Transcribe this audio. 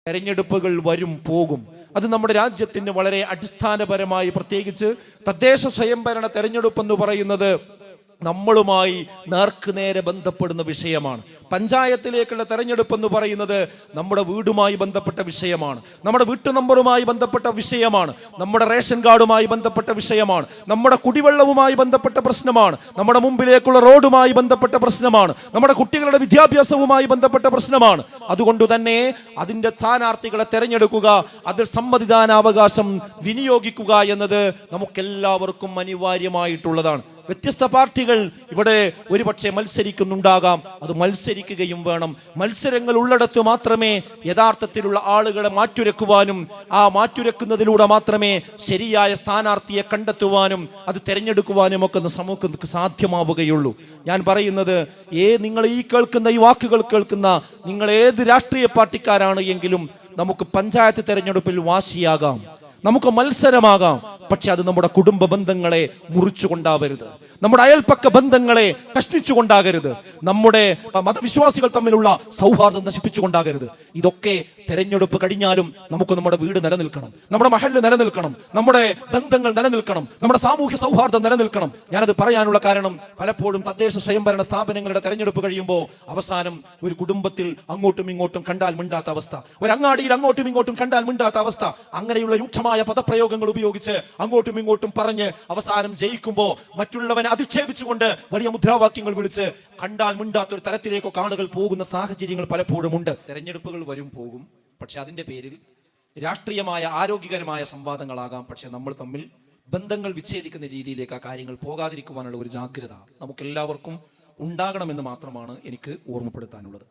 തെരഞ്ഞെടുപ്പുകൾ വരും പോകും. അത് നമ്മുടെ രാജ്യത്തിന് വളരെ അടിസ്ഥാനപരമായി, പ്രത്യേകിച്ച് തദ്ദേശ സ്വയംഭരണ തെരഞ്ഞെടുപ്പ് എന്ന് പറയുന്നത് നമ്മളുമായി നേർക്കുനേരെ ബന്ധപ്പെടുന്ന വിഷയമാണ്. പഞ്ചായത്തിലേക്കുള്ള തെരഞ്ഞെടുപ്പ് എന്ന് പറയുന്നത് നമ്മുടെ വീടുമായി ബന്ധപ്പെട്ട വിഷയമാണ്, നമ്മുടെ വീട്ടു നമ്പറുമായി ബന്ധപ്പെട്ട വിഷയമാണ്, നമ്മുടെ റേഷൻ കാർഡുമായി ബന്ധപ്പെട്ട വിഷയമാണ്, നമ്മുടെ കുടിവെള്ളവുമായി ബന്ധപ്പെട്ട പ്രശ്നമാണ്, നമ്മുടെ മുമ്പിലേക്കുള്ള റോഡുമായി ബന്ധപ്പെട്ട പ്രശ്നമാണ്, നമ്മുടെ കുട്ടികളുടെ വിദ്യാഭ്യാസവുമായി ബന്ധപ്പെട്ട പ്രശ്നമാണ്. അതുകൊണ്ട് തന്നെ അതിൻ്റെ സ്ഥാനാർത്ഥികളെ തെരഞ്ഞെടുക്കുക, അതിൽ സമ്മതിദാനാവകാശം വിനിയോഗിക്കുക എന്നത് നമുക്കെല്ലാവർക്കും അനിവാര്യമായിട്ടുള്ളതാണ്. വ്യത്യസ്ത പാർട്ടികൾ ഇവിടെ ഒരുപക്ഷെ മത്സരിക്കുന്നുണ്ടാകാം, അത് മത്സരിക്കുകയും വേണം. മത്സരങ്ങൾ ഉള്ളിടത്ത് മാത്രമേ യഥാർത്ഥത്തിലുള്ള ആളുകളെ മാറ്റുരക്കുവാനും ആ മാറ്റുരക്കുന്നതിലൂടെ മാത്രമേ ശരിയായ സ്ഥാനാർത്ഥിയെ കണ്ടെത്തുവാനും അത് തിരഞ്ഞെടുക്കുവാനും ഒക്കെ നമുക്ക് സാധ്യമാവുകയുള്ളൂ. ഞാൻ പറയുന്നത്, നിങ്ങൾ ഈ വാക്കുകൾ കേൾക്കുന്ന നിങ്ങൾ ഏത് രാഷ്ട്രീയ പാർട്ടിക്കാരാണ് എങ്കിലും നമുക്ക് പഞ്ചായത്ത് തെരഞ്ഞെടുപ്പിൽ വാശിയാകാം, നമുക്ക് മത്സരമാകാം. പക്ഷെ അത് നമ്മുടെ കുടുംബ ബന്ധങ്ങളെ മുറിച്ചുകൊണ്ടാവരുത്, നമ്മുടെ അയൽപ്പക്ക ബന്ധങ്ങളെ കഷ്ടിച്ചുകൊണ്ടാകരുത്, നമ്മുടെ മതവിശ്വാസികൾ തമ്മിലുള്ള സൗഹാർദ്ദം നശിപ്പിച്ചുകൊണ്ടാകരുത്. ഇതൊക്കെ തെരഞ്ഞെടുപ്പ് കഴിഞ്ഞാലും നമുക്ക് നമ്മുടെ വീട് നിലനിൽക്കണം, നമ്മുടെ മഹല്ല് നിലനിൽക്കണം, നമ്മുടെ ബന്ധങ്ങൾ നിലനിൽക്കണം, നമ്മുടെ സാമൂഹ്യ സൗഹാർദ്ദം നിലനിൽക്കണം. ഞാനത് പറയാനുള്ള കാരണം, പലപ്പോഴും തദ്ദേശ സ്വയംഭരണ സ്ഥാപനങ്ങളുടെ തെരഞ്ഞെടുപ്പ് കഴിയുമ്പോൾ അവസാനം ഒരു കുടുംബത്തിൽ അങ്ങോട്ടും ഇങ്ങോട്ടും കണ്ടാൽ മിണ്ടാത്ത അവസ്ഥ, ഒരു അങ്ങാടിയിൽ അങ്ങോട്ടും ഇങ്ങോട്ടും കണ്ടാൽ മിണ്ടാത്ത അവസ്ഥ, അങ്ങനെയുള്ള രൂക്ഷമായ പദപ്രയോഗങ്ങൾ ഉപയോഗിച്ച് അങ്ങോട്ടും ഇങ്ങോട്ടും പറഞ്ഞ് അവസാനം ജയിക്കുമ്പോൾ മറ്റുള്ളവനെ അധിക്ഷേപിച്ചുകൊണ്ട് വലിയ മുദ്രാവാക്യങ്ങൾ വിളിച്ച് കണ്ടാൽ മിണ്ടാത്തൊരു തരത്തിലേക്കൊക്കെ ആളുകൾ പോകുന്ന സാഹചര്യങ്ങൾ പലപ്പോഴും ഉണ്ട്. തെരഞ്ഞെടുപ്പുകൾ വരും പോകും, പക്ഷെ അതിന്റെ പേരിൽ രാഷ്ട്രീയമായ ആരോഗ്യകരമായ സംവാദങ്ങളാകാം. പക്ഷെ നമ്മൾ തമ്മിൽ ബന്ധങ്ങൾ വിച്ഛേദിക്കുന്ന രീതിയിലേക്ക് ആ കാര്യങ്ങൾ പോകാതിരിക്കുവാനുള്ള ഒരു ജാഗ്രത നമുക്കെല്ലാവർക്കും ഉണ്ടാകണമെന്ന് മാത്രമാണ് എനിക്ക് ഓർമ്മപ്പെടുത്താനുള്ളത്.